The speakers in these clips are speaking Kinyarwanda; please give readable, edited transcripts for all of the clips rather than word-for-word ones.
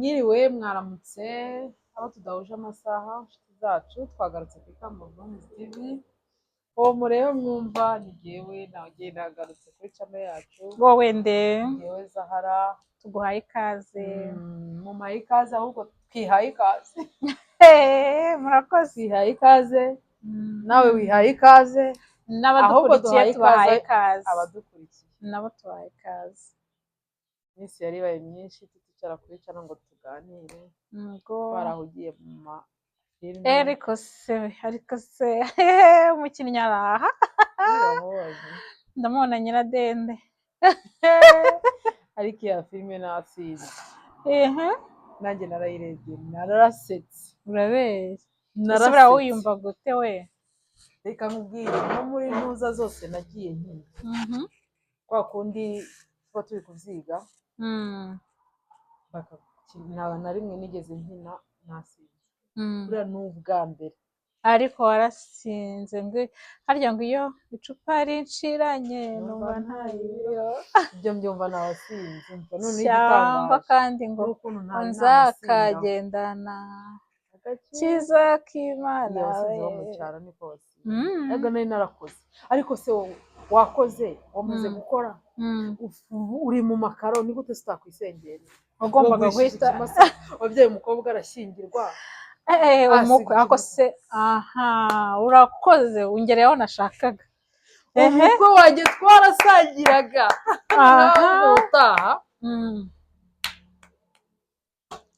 Mwiriwe mwaramutse abo tudahuje amasaha inshuti zacu twagarutse ku Ikamba Vlogs TV. Uwo mureba mwumva ni jyewe nawe nagarutse kuri channel yacu. Wowe nde? Jyewe Zahara. Tuguhaye ikaze. Mumaye ikaze ahubwo twihaye ikaze. Murakoze. Twihaye ikaze. Nawe wihaye ikaze. N'abadukurikiye tubahaye ikaze. Abadukurikiye nabo tubahaye ikaze. Iminsi yari ibaye myinshi tuticara kuri channel ngo tuganire. Twarahugiye mu mafilime. Ariko se umukinnyi araha. Ndamubona Nyiradende. Ariko iya filime nasinze. Nanjye narayirebye narasetse. Urabeshya. Narasubira wiyumva gute we? Reka nkubwire no muri ntuza zose nagiye nkina. Kwa kundi tuba turi kuvyiga. Na rimwe nigeze nkina nasinze. Buriya ni ubwa mbere. Ariko warasinze harya ngo iyo icupa rinshiranye numva ntayo. Ibyo mbyumva nawasinze. None cyangwa kandi ngo nzakagendana kiza k'Imana we mu cyaro ni kose. Ego nari narakoze. Ariko se wakoze wamaze gukora uri mu makaro ni gute sitakwisengera? Ugombaga guhita wabyaye umukobwa arashyingirwa. Umukwe ako se urakoze ungereyeho nashakaga. Umukwe wanjye twarasangiraga. Utaha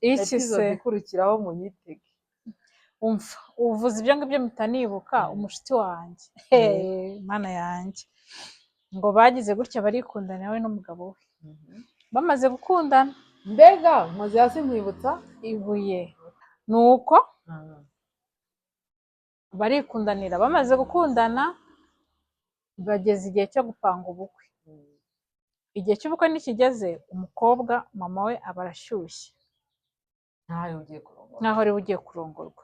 iki se ikurikiraho mu nyitege. Umva uvuze ibyo ngibyo mitanibuka umushiti wanjye. Mana yanjye ngo bagize gutya barikundana we n'umugabo we. Bamaze gukundana mbega nkoze hasi nkwibutsa ibuye nuko barikundanira. Bamaze gukundana bageze igihe cyo gupanga ubukwe. Igihe cy'ubukwe nikigeze umukobwa mama we aba arashyushye nkaho ari ugiye kurongorwa.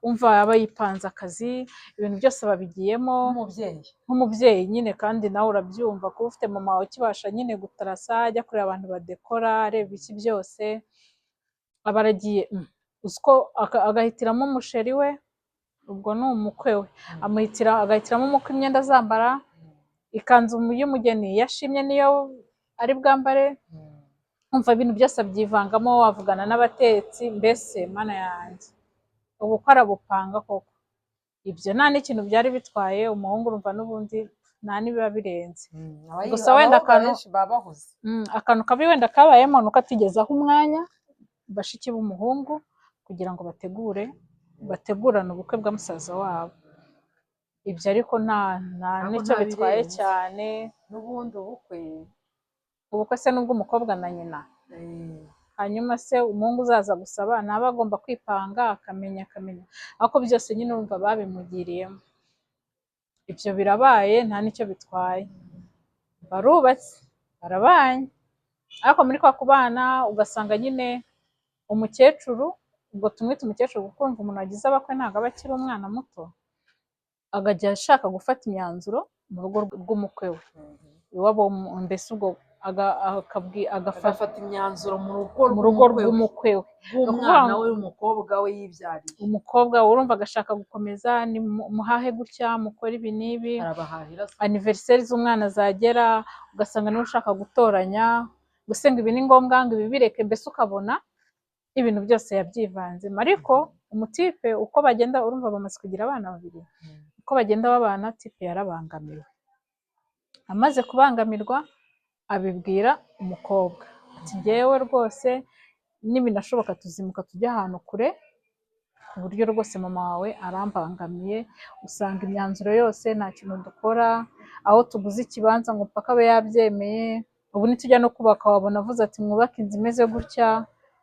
Umva aba yipanze akazi ibintu byose babigiyemo nk'umubyeyi nyine, kandi nawe urabyumva kuba ufite mama wawe ukibasha nyine gutarasa ajya kureba abantu badekora areba iki byose. Aba aragiye uziko agahitiramo umusheri we, ubwo ni umukwe we, agahitiramo umukwe imyenda azambara, ikanzu y'umugeni yashimye niyo ari bwambare. Umva ibintu byose abyivangamo, wavugana n'abatetsi, mbese mana yanjye ubu ko arabupanga koko. Ibyo nta n'ikintu byari bitwaye umuhungu, urumva n'ubundi nta nibiba birenze. Gusa wenda akantu kabi wenda kabayemo nuko atigezaho umwanya bashiki b'umuhungu kugira ngo bategurane ubukwe bwa musaza wabo. Ibyo ariko nta nicyo bitwaye cyane. N'ubundi ubukwe se nubwo umukobwa na nyina. Hanyuma se umuhungu uzaza gusaba ntaba agomba kwipanga akamenya ariko byose nyine urumva babimugiriyemo. Ibyo birabaye nta nicyo bitwaye, barubatse barabanye. Ariko muri kwa kubana ugasanga nyine umukecuru, ubwo tumwita umukecuru kuko urumva umuntu wagize abakwe ntabwo aba akiri umwana muto, agajya ashaka gufata imyanzuro mu rugo rw'umukwe we iwabo, mbese ubwo agafata imyanzuro mu rugo rw'umukwe we, umwana we umukobwa we yibyariye. Umukobwa urumva agashaka gukomeza ni muhahe gutya mukora ibi n'ibi, anniversaire z'umwana zagera ugasanga niwe ushaka gutoranya gusenga ibi ni ngombwa ngo ibi bireke, mbese ukabona ibintu byose yabyivanzemo. Ariko umutipe uko bagenda urumva bamaze kugira abana babiri, uko bagenda babana tipe yarabangamiwe. Amaze kubangamirwa abibwira umukobwa ati njyewe rwose nibinashoboka tuzimuka tujya ahantu kure, ku buryo rwose mama wawe arambangamiye, usanga imyanzuro yose nta kintu dukora, aho tuguze ikibanza ngo mpaka abe yabyemeye, ubu nitujya no kubaka wabona avuze ati mwubake inzu imeze gutya.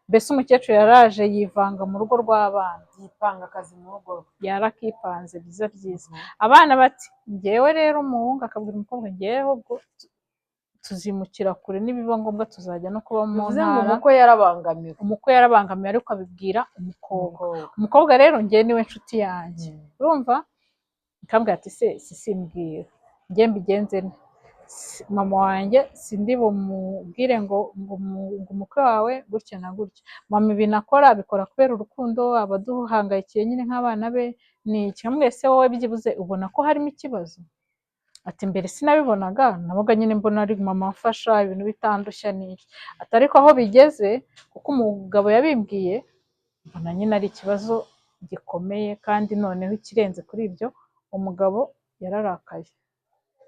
Mbese umukecuru yaraje yivanga mu rugo rw'abana, yipanga akazi mu rugo, yarakipanze byiza. Abana bati njyewe rero umuhungu akabwira umukobwa njyewe ubwo tuzimukira kure, nibiba ngombwa tuzajya no kuba mu ntara. Umukwe yarabangamiwe ariko abibwira umukobwa rero njyewe niwe nshuti yanjye. Urumva ikambwira ati se simbwira njye mbigenze mama wanjye sindi bumubwire ngo umukwe wawe gutya na gutya. Mama ibintu akora abikora kubera urukundo, aba aduhangayikiye nyine nk'abana be. Ni kimwe se wowe byibuze ubona ko harimo ikibazo? Ati mbere sinabibonaga, nabaga nyine mbona ari mama amfasha ibintu bitandushya n'iki. Ati ariko aho bigeze kuko umugabo yabimbwiye, mbona nyine ari ikibazo gikomeye, kandi noneho ikirenze kuri ibyo umugabo yararakaye.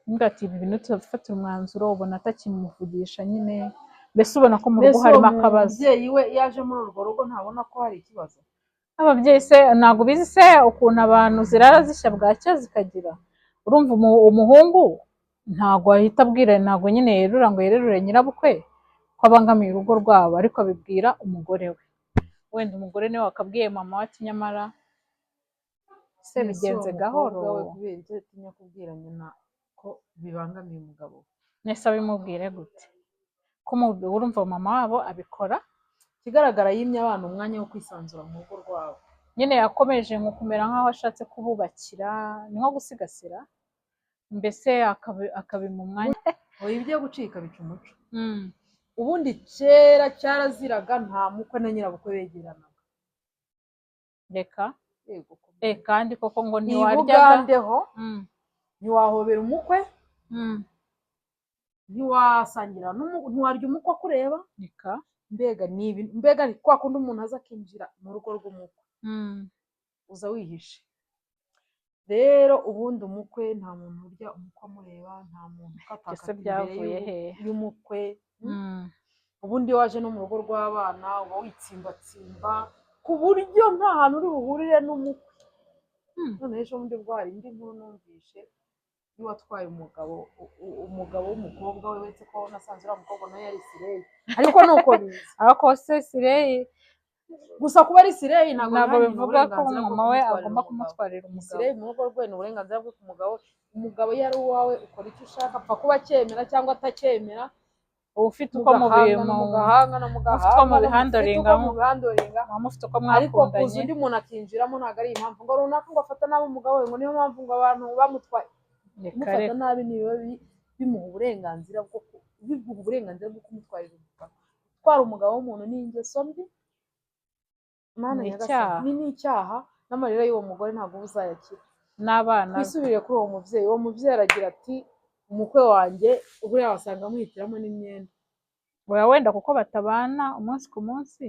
Mbwa ati ibi bintu tuzabifatira umwanzuro, ubona atakimuvugisha nyine, mbese ubona ko mu rugo harimo akabazo. Umubyeyi we yaje muri urwo rugo ntabona ko hari ikibazo? Ababyeyi se ntabwo bizi se ukuntu abantu zirara zishya bwacya zikagira. Urumva umuhungu ntabwo ahita abwira, ntabwo nyine yerura ngo yererure nyirabukwe ko abangamiye urugo rwabo, ariko abibwira umugore we. Wenda umugore niwe wakabwiye mama we ati nyamara se bigenze gahoro. We kubera icyo atinya kubwira nyina ko bibangamiye umugabo we, nese abimubwire gute? Ko urumva mama wabo abikora. ikigaragara yimye abana umwanya wo kwisanzura mu rugo rwabo. Nyine yakomeje nko kumera nk'aho ashatse kububakira, ni nko gusigasira, mbese akabima umwanya. Oya ibyo gucika bica umuco. Ubundi kera cyaraziraga nta mukwe na nyirabukwe begeranaga. Reka yego kandi koko ngo ntiwaryaho, ntiwahobera umukwe, ntiwasangira ntiwarya umukwe akureba. Reka mbega ni kwa kundi umuntu aza akinjira mu rugo rw'umukwe, uza wihishe. Rero ubundi umukwe nta muntu urya umukwe amureba, nta muntu ukataka imbere y'umukwe. Ubundi iyo waje no mu rugo rw'abana uba witsimbatsimba ku buryo nta hantu uri buhurire n'umukwe. None ejo bundi bwo hari indi nkuru numvishe y'uwatwaye umugabo w'umukobwa we, wetse ko nasanze uriya mukobwa nawe yari sireyi, ariko ni uko biza. ariko se sireyi gusa kuba ari sireyi ntabwo bivuga ko mama we agomba kumutwarira umugabo. Sireyi mu rugo rwe ni uburenganzira bwe ku mugabo. Umugabo iyo ari uwawe ukora icyo ushaka, apfa kuba acyemera cyangwa atacyemera. uba ufite uko mubihandoringa, mufite uko mwakundanye. ariko kuza undi muntu akinjiramo ntabwo ari impamvu ngo runaka ngo afata nabi umugabo we, ngo niyo mpamvu ngo abantu bamutwaye. Kumufata nabi nibiba bimuha uburenganzira bwo kumutwarira umugabo. Gutwara umugabo w'umuntu ni ingeso mbi, ni icyaha, n'amarira y'uwo mugore ntabwo uzayakira. N'abana twisubiriye kuri uwo mubyeyi. Uwo mubyeyi aragira ati umukwe wanjye buriya wasanga amuhitiramo n'imyenda. wenda kuko batabana umunsi ku munsi,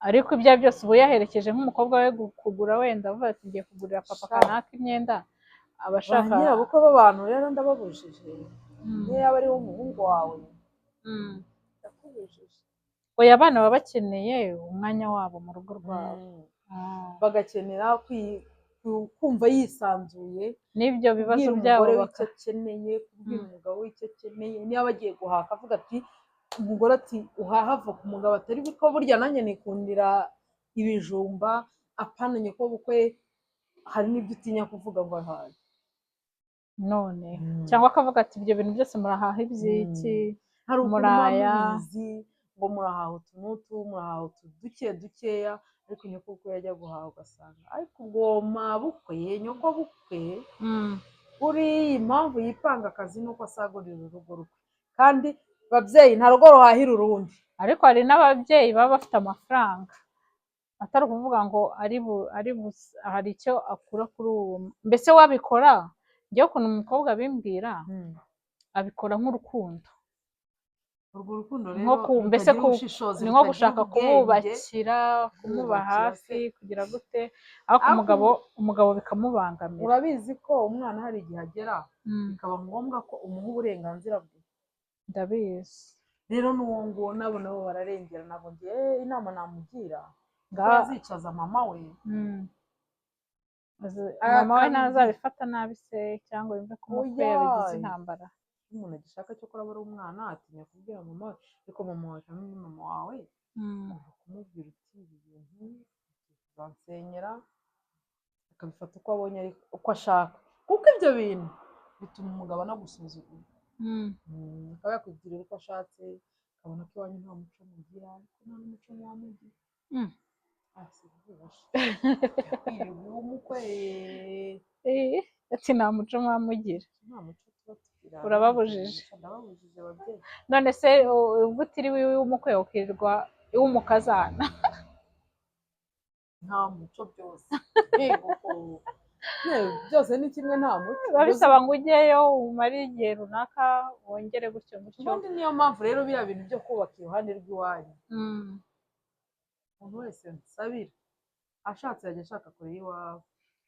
ariko ibyo byose ubu yaherekeje nk'umukobwa we kugura, wenda avuga ati ngiye kugurira papa kanaka imyenda. Abashaka ba nyirabukwe b'abantu rero ndababujije, niyo yaba ari umuhungu wawe ndakubujije. oya abana baba bakeneye umwanya wabo mu rugo rwabo, bagakenera kumva yisanzuye n'ibyo bibazo byabo, icyo akeneye kubwira umugabo we icyo akeneye. niba bagiye guhaka avuga ati umugore ati uhaha ava ku mugabo, atari ko burya nanjye nikundira ibijumba, apananye ko bukwe hari n'ibyo utinya kuvuga ngo ahaye none. cyangwa akavuga ati ibyo bintu byose murahaha iby'iki, hari muraya ngo murahaha utu n'utu, murahaha utu dukeya, ariko nyoko bukwe yajya guhaha ugasanga ariko ubwo mabukwe nyoko bukwe uriya impamvu yipanga akazi nuko asagurira urugo rwe. Kandi babyeyi nta rugo ruhahira urundi. ariko hari n'ababyeyi baba bafite amafaranga, atari ukuvuga ngo hari icyo akura kuri uwo. Mbese wabikora njyewe ukuntu umukobwa abimbwira, abikora nk'urukundo. urwo rukundo rero mbese ni nko gushaka kumwubakira, kumuba hafi, kugira gute, ariko umugabo bikamubangamira. urabizi ko umwana hari igihe agera bikaba ngombwa ko umuha uburenganzira bwe. ndabizi rero n'uwo nguwo nabo bararengera. ntabwo ngiye inama namugira ngo azicaza mama we, mama we ntazabifata nabi se, cyangwa yumve ko umukwe yabigize intambara. umuntu agishaka cyo kuraba ari umwana atinya kubwira mama we, ariko mama wawe cyangwa ni mama wawe kumubwira uti ibi bintu uzansenyera, akabifata uko abonye uko ashaka, kuko ibyo bintu bituma umugabo anagusuzugura. akaba yakubwira uko ashatse, akabona ko iwanyu nta muco mugira, ariko nta n'umuco mwamugira. umukwe ati nta muco mwamugira, nta muco tuba tugira. urababujije ndababujije ababyeyi. none se ubwo utiriwe iw'umukwe ukirirwa iw'umukazana nta muco byose byose ni kimwe nta muco biba bisaba ngo ujyeyo umare igihe runaka wongere gutyo gutyo. ubundi niyo mpamvu rero biriya bintu byo kubaka iruhande rw'iwanyu umuntu wese nsabira ashatse yajya ashaka kure y'iwawe,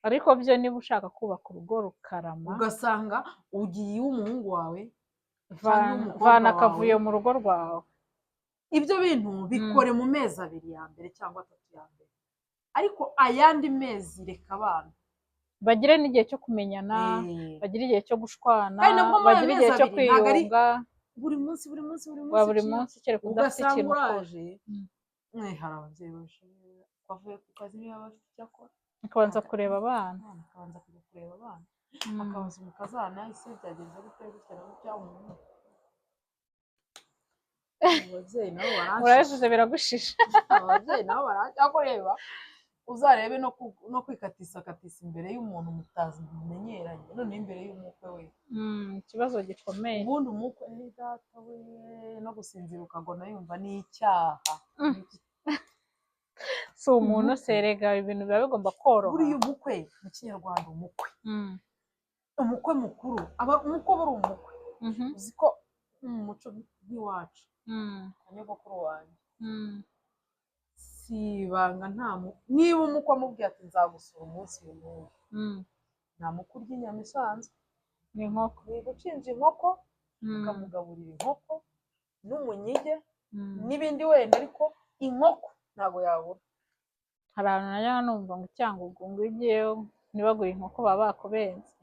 ariko byo niba ushaka kubaka urugo rukarama ugasanga ugiye iw'umuhungu wawe vana akavuyo mu rugo rwawe. ibyo bintu bikore mu mezi 2 ya mbere cyangwa 3 ya mbere, ariko ayandi mezi reka abana bagire n'igihe cyo kumenyana, bagire igihe cyo gushwana, bagire bagire igihe cyo kwiyunga buri munsi buri munsi kereka udafite ikintu ukora. hari ababyeyi bashoboye bavuye ku kazi niba bafite icyo akora akabanza kureba abana, akabanza kujya kureba abana, akabaza umukazana ese byagenze gute gutya na gutya. ababyeyi nabo urabivuze biragushisha. ababyeyi nabo barajya kureba, uzarebe no kwikatisa imbere y'umuntu mutazimenyeranye, none imbere y'umukwe we ikibazo gikomeye. ubundi umukwe data we no gusinzira ukagona yumva ni icyaha. si umuntu serega ibintu biba bigomba koroha. buriya umukwe mu kinyarwanda umukwe mukuru umukwe uri umukwe uzi ko mu muco nk'iwacu nyogokuru wanjye si ibanga niba umukwe amubwiye ati nzagusura umunsi w'umuntu nta mukwe urya inyama isanzwe, ni inkoko, ni gucinja inkoko ukamugaburira inkoko n'umunyige n'ibindi wenda, ariko inkoko ntabwo yabura. hari ahantu najya numva ngo Cyangugu ngo ugiyeyo ntibagure inkoko baba bakubenze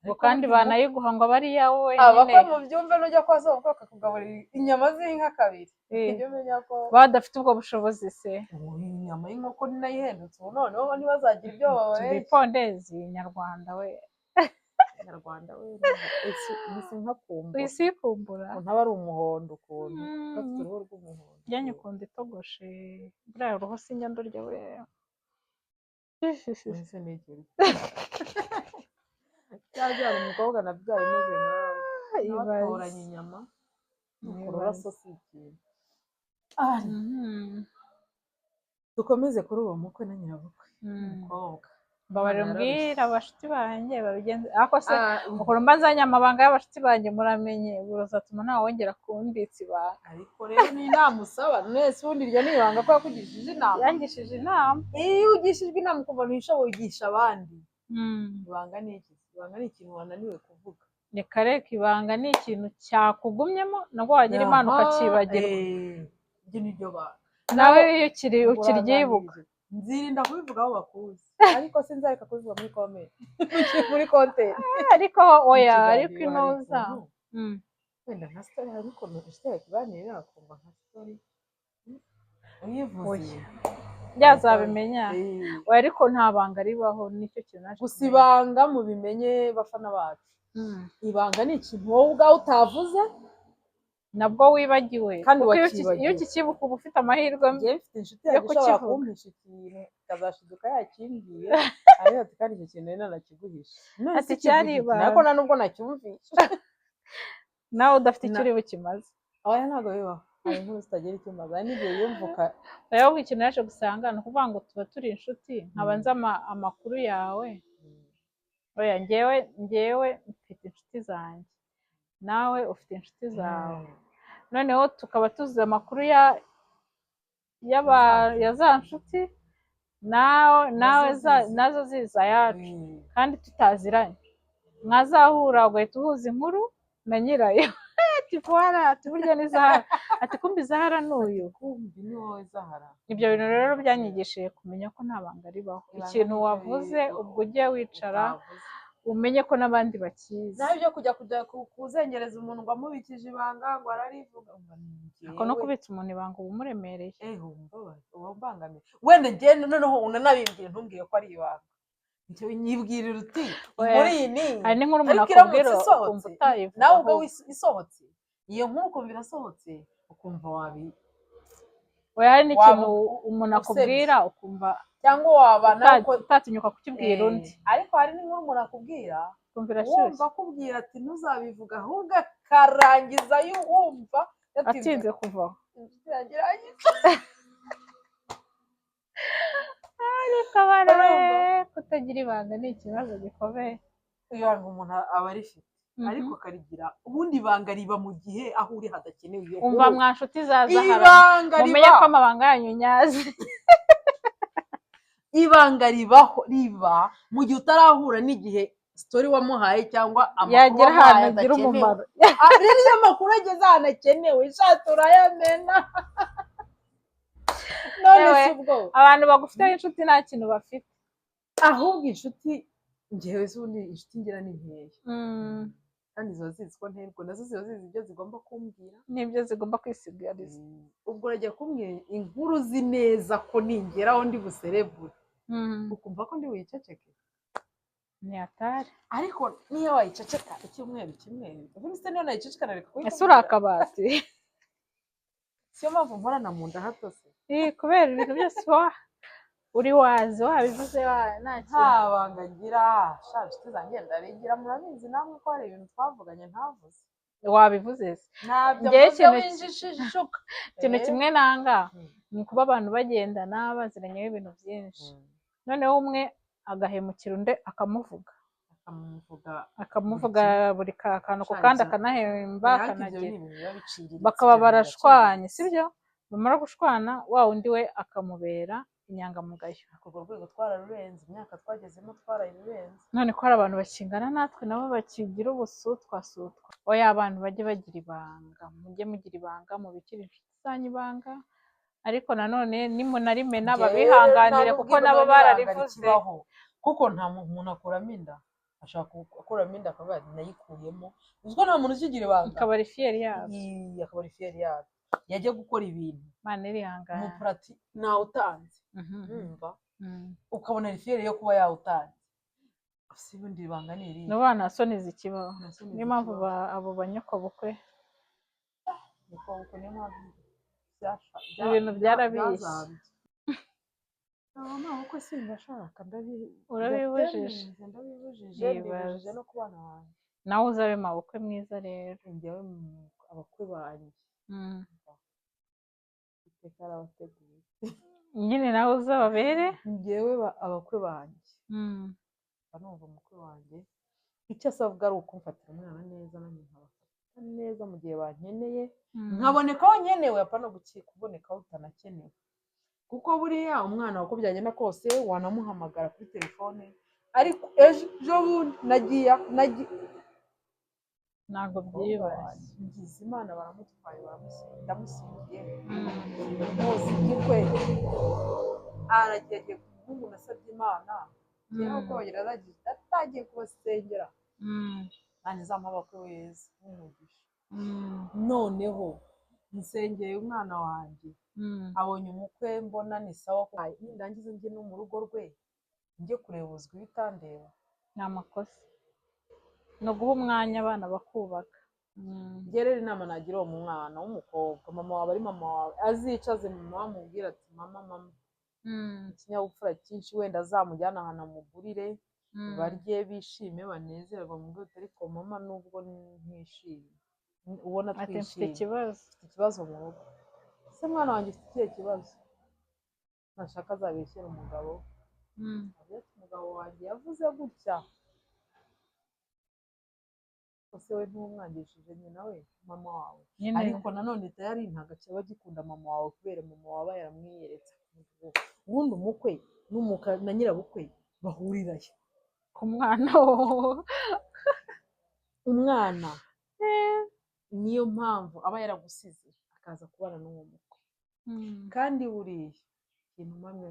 ngo kandi banayiguha ngo aba ari iyawe wenyine. abakwe mu byumve nujya kwa so bakakugaburira inyama z'inka 2 ibyo menya ko badafite ubwo bushobozi se. inyama y'inkoko ni nayo ihendutse ubu noneho ntibazagira ibyo babaye. Ibipondezi nyarwanda we nyarwanda we isi nka kumbura, isi kumbura ntaba ari umuhondo ukuntu bafite uruhu rw'umuhondo. njyanye ukunda itogoshe buriya uruhu sinjya ndurya we ese ni ikiri cyajyana umukobwa nabyaye imeze nkawe batoranya inyama kurora sosi ikintu. dukomeze kuri uwo mukwe na nyirabukwe umukobwa mbabarira mbwira abashuti banjye babigenze ako se ukora mbazanye amabanga y'abashuti banjye muramenye buruzatuma ntawe wongera kumbitsa ibanga. ariko rero ni inama usaba mwese ubundi iryo ni ibanga ko yakugishije inama. yangishije inama. iyo ugishijwe inama ukumva ntishoboye ugisha abandi. ibanga ni iki? ibanga ni ikintu wananiwe kuvuga. reka ibanga ni ikintu cyakugumyemo nabwo wagira imana ukakibagirwa. ibyo ni ryo banga nawe iyo ukiryibuka nzirinda kubivuga aho bakuzi, ariko sinzareka kubivuga muri comment muri content. ariko oya ariko inoza wenda nka story ariko ntushobora kubanira akumva nka story uyivuze byazabimenya. oya ariko nta banga ribaho, nicyo kintu naje gusa ibanga mu bimenye bafana bacu. ibanga ni ikintu wowe ubwawe utavuze nabwo wibagiwe, kandi iyo ukikibuka uba ufite amahirwe ngiye mfite inshuti yashobora kumpisha ikintu ikazashiduka yakimbwiye ariko ati kandi icyo kintu rero nakiguhisha ati cyari ibanga ariko nta nubwo nacyumvisha nawe udafite icyo uri bukimaze. oya ntabwo bibaho, hari inkuru zitagira icyo maze, hari n'igihe yumvuka rero ikintu yaje gusanga ni ukuvuga ngo tuba turi inshuti nkaba nzi amakuru yawe. oya njyewe mfite inshuti zanjye nawe ufite inshuti zawe, noneho tukaba tuzi amakuru ya za nshuti nazo ziza yacu kandi tutaziranye. mwazahura ugahita uhuza inkuru na nyirayo ati fuwara ati burya ni Zahara ati kumbi Zahara n'uyu kumbi ni wowe Zahara. ibyo bintu rero byanyigishije kumenya ko nta banga ribaho. ikintu wavuze ubwo ugiye wicara umenye ko n'abandi bakizi. naho ibyo kujya kuzengereza umuntu ngo amubikije ibanga ngo ararivuga ako no kubitsa umuntu ibanga uba umuremereye. uba mbangamiye wenda njye noneho unanabimbwiye ntumbwiye ko ari ibanga icyo nyibwirira uti muri iyi ni hari n'inkuru umuntu akubwira ukumva utayivuga nawe ubwo isohotse iyo nkuru ukumva irasohotse ukumva oya hari n'ikintu umuntu akubwira ukumva cyangwa waba nawe utatinyuka kukibwira undi, ariko hari n'inkuru umuntu akubwira ukumva irashyushye, wumva akubwira ati ntuzabivuga ahubwo akarangiza wumva atinze kuvaho. ariko abana kutagira ibanga ni ikibazo gikomeye. ibanga umuntu aba arifite ariko akarigira ubundi ibanga riba mu gihe aho uri hadakenewe. umva mwa nshuti zazaharana mumenye ko amabanga yanyu nyazi. ibanga riba mu gihe utarahura n'igihe story wamuhaye cyangwa amakuru yagira ahantu agira umumaro. rero iyo amakuru ageze ahantu akenewe ishatse urayamena. none si ubwo abantu bagufiteho inshuti nta kintu bafite, ahubwo inshuti njyewe z'ubundi inshuti ngira ni nkeya kandi ziba zizi ko nterwa nazo ziba zizi ibyo zigomba kumbwira n'ibyo zigomba kwisigariza. ubwo urajya kumbwira inkuru uzi neza ko ningeraho ndi buserebure ukumva ko ndi wiceceke, ni atari. ariko niyo wayiceceka icyumweru kimwe ubundi se niyo nayiceceka nareka ese uri akabati. siyo mpamvu mporana mu nda hato se kubera ibintu byose uri wazi wabivuze nta banga ngira sha nshuti zanjye ndarigira murabizi namwe ko hari ibintu twavuganye ntavuze. wabivuze se ntabyo winjishije ishuka. ikintu kimwe nanga ni kuba abantu bagendana baziranyeho ibintu byinshi noneho umwe agahemukira undi akamuvuga buri kantu ku kandi akanahemba akanagira bakaba barashwanye sibyo, bamara gushwana wa undi we akamubera inyangamugayo. urwo rwego twararurenze, imyaka twagezemo twarayirenze. none ko hari abantu bakingana natwe nabo bakigira ubusutwa. oya abantu bajye bagira ibanga, mujye mugira ibanga, mubikire inshuti zanyu ibanga, ariko nanone nimunarimena babihanganire kuko nabo bararivuze. kuko nta muntu akuramo inda, ashaka gukuramo inda akavuga ati nayikuyemo, uziko nta muntu ukigira ibanga, akaba ari fiyeri yabo, yajya gukora ibintu mana irihangana umupurati nawe utanze ukabona rifiyeri yo kuba yawutanze. si ubundi ibanga ni irihe? n'ubu nta soni zikibaho, niyo mpamvu abo banyokobukwe ibintu byarabishye. ntabwo simbashaka urabibujije no kubana wanjye. nawe uzabe mabukwe mwiza rero. njyewe abakwe banjye iteka arabateguye nyine nawe uzababere. njyewe abakwe banjye numva umukwe wanjye icyo asabwa ari ukumfatira umwana neza nanjye nkabafata neza mu gihe bankeneye nkaboneka aho nkenewe apana kuboneka aho utanakenewe, kuko buriya umwana uko byagenda kose wanamuhamagara kuri telefone ariko ejo bundi nagiye ntabwo byibashye ngize imana baramutwaye ndamusingiye muzigirwe aragiye umuhungu nasabye imana uko bagira atagiye kubasengera nanjye zamabakwe weza n'umugisha. noneho nsengeye umwana wanjye abonye umukwe mbona ni sawa ko nindangiza njye no mu rugo rwe njye kureba ubuzwi bitandeba ni amakosa, ni uguha umwanya abana bakubaka. njye rero inama nagira uwo mwana w'umukobwa mama wawe ari mama wawe azicaze mama wamubwira ati mama ikinyabupfura cyinshi wenda azamujyana ahantu amugurire barye bishime banezerwa mu bwite, ariko mama nubwo ntishimye ubona twishimye mfite ikibazo mu rugo. ese mwana wanjye ufite ikihe kibazo? ntashaka azabeshyera umugabo umugabo wanjye yavuze gutya ese we ntumwangishije nyina we mama wawe, ariko nanone tayari ntabwo kiba gikunda mama wawe kubera mama wawe yaramwiyeretse. ubundi umukwe na nyirabukwe bahurirayo ku mwana umwana niyo mpamvu aba yaragusize akaza kubana n'uwo mukwe. kandi buriya ikintu mpamya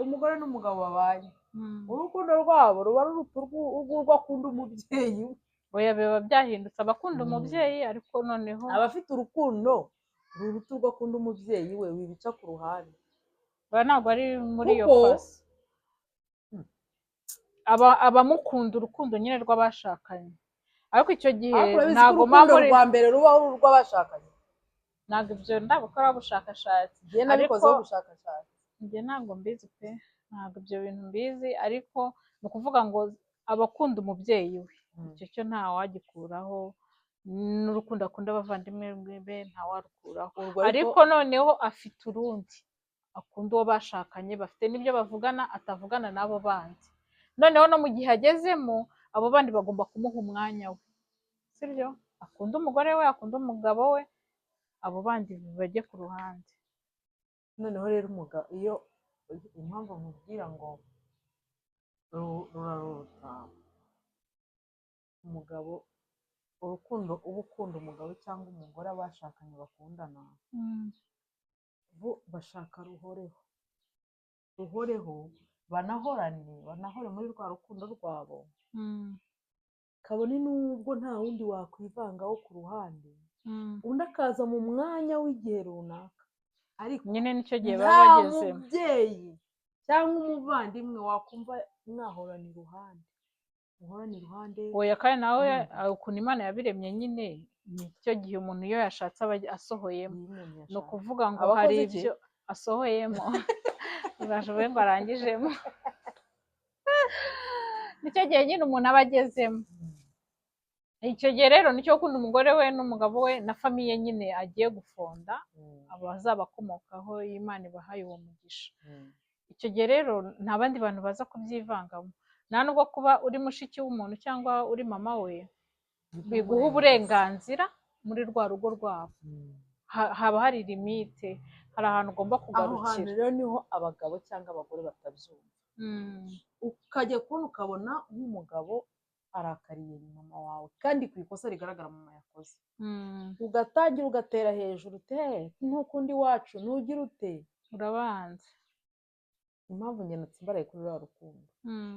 umugore n'umugabo babanye urukundo rwabo ruba ari urwo akunda umubyeyi we. oya biba byahindutse abakunda umubyeyi ariko noneho abafite urukundo ruruta urwo akunda umubyeyi we wibica ku ruhande. ntabwo ari muri iyo fasi abamukunda urukundo nyine rw'abashakanye, ariko icyo gihe ntabwo urukundo rwa mbere ruba ari urw'abashakanye. ntabwo ibyo ndabukora ubushakashatsi, njye nabikozeho ubushakashatsi, njye ntabwo mbizi pe, ntabwo ibyo bintu mbizi, ariko ni ukuvuga ngo abakunda umubyeyi we icyo cyo nta wagikuraho, n'urukundo akunda abavandimwe be nta warukuraho, ariko noneho afite urundi akunda uwo bashakanye, bafite n'ibyo bavugana atavugana n'abo bandi, noneho no mu gihe agezemo abo bandi bagomba kumuha umwanya we, sibyo? Akunda umugore we, akunda umugabo we, abo bandi bajye ku ruhande. noneho rero umugabo iyo impamvu nkubwira ngo ruraruta umugabo, urukundo uba ukunda umugabo cyangwa umugore abashakanye bakundana, bo bashaka ruhoreho banahore muri rwa rukundo rwabo, kabone n'ubwo nta wundi wakwivangaho ku ruhande, undi akaza mu mwanya w'igihe runaka, ariko nyine nicyo gihe baba bagezemo, nta mubyeyi cyangwa umuvandimwe wakumva mwahorana iruhande. oya kandi nawe ukuntu Imana yabiremye nyine nicyo gihe umuntu iyo yashatse aba asohoyemo, ni ukuvuga ngo hari ibyo asohoyemo ntibashoboye ngo arangijemo, nicyo gihe nyine umuntu aba agezemo, icyo gihe rero nicyo gukunda umugore we n'umugabo we na famiye nyine agiye gufonda, abazabakomokaho Imana ibahaye uwo mugisha, icyo gihe rero nta bandi bantu baza kubyivangamo, nta nubwo kuba uri mushiki w'umuntu cyangwa uri mama we biguha uburenganzira muri rwa rugo rwabo, haba hari limite, hari ahantu ugomba kugarukira. Aho hantu rero niho abagabo cyangwa abagore batabyumva, ukajya kubona ukabona nk'umugabo arakariye mama wawe kandi ku ikosa rigaragara mama yakoze, ugatangira ugatera hejuru ntukundi iwacu ntugira ute, urabanza. impamvu njye natsimbaraye kuri ruriya rukundo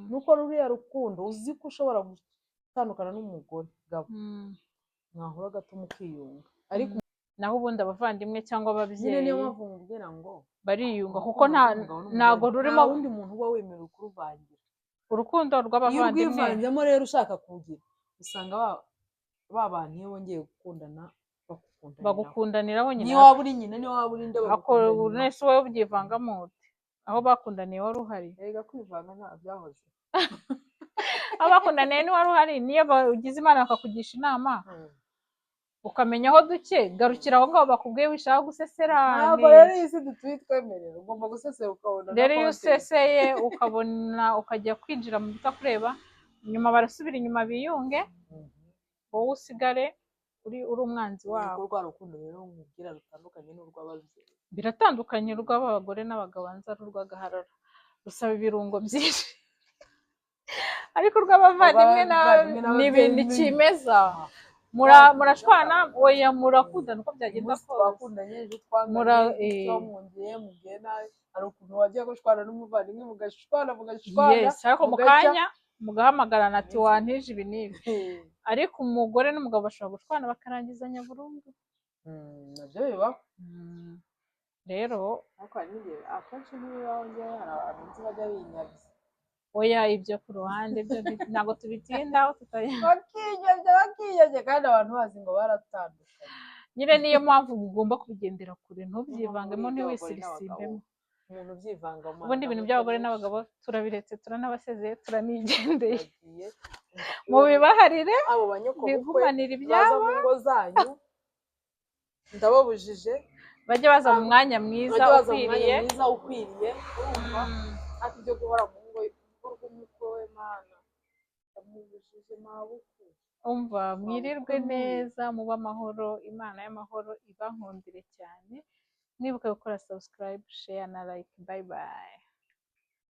nuko ruriya rukundo uzi ko ushobora gutandukana n'umugore gabo, mwahura gato mukiyunga, ariko naho ubundi abavandimwe cyangwa ababyeyi niyo mpamvu mubwira ngo bariyunga, kuko ntago rurimo wundi muntu uba wemerewe kuruvangira, urukundo rw'abavandimwe. Iyo urwivanzemo rero ushaka kugira, usanga ba bantu iyo bongeye gukundana bagukundaniraho nyine, niyo waba uri nyina niyo waba uri nde bagukundanira, nese wowe ubyivangamo ute? Aho bakundaniye wari uhari? Erega kwivanga nta byahoze, aho bakundaniye ni wari uhari, niyo ugize Imana bakakugisha inama ukamenya aho duke, garukira aho ngaho bakubwiye wishaka gusesera. ntabwo rero iyi si dutuye twemerera, ugomba gusesera ukabona, rero iyo useseye ukabona ukajya kwinjira mu bitakureba, nyuma barasubira inyuma biyunge, wowe usigare uri umwanzi wabo. Rwa rukundo rero nkubwira rutandukanye n'urw'ababyeyi, biratandukanye, urw'abagore n'abagabo banza rw'agahararo, rusaba ibirungo byinshi ariko urw'abavandimwe ni ibintu kimeza, murashwana oya murakundana uko byagenda kose, twakundanye ejo twanganye mwongeye mubwiye nabi, hari ukuntu wagiye gushwana n'umuvandimwe mugashwana yes, ariko mu kanya mugahamagarana ati wantije ibi n'ibi, ariko umugore n'umugabo bashobora gushwana bakarangizanya burundu, nabyo bibaho rero. ariko hari n'igihe akenshi n'ibibaho njyewe hari abantu nzi bajya binyabya, oya ibyo ku ruhande byo ntabwo tubitindaho, bakiyebye kandi abantu bazi ngo baratandukanye, nyine niyo mpamvu ugomba kubigendera kure, ntubyivangemo ntiwisirisimbemo, umuntu ubyivangamo. ubundi ibintu by'abagore n'abagabo turabiretse, turanabasezeye, turanigendeye, mu bibaharire bigumanira ibyabo, mu ngo zanyu ndababujije, bajye baza mu mwanya mwiza ukwiriye, urumva ati byo guhora mu ngo rw'umukwe w'Imana ndamubujije mabuku, umva mwirirwe neza, muba amahoro, Imana y'amahoro ibankundire cyane, mwibuke gukora subscribe, share na like. Bye bye.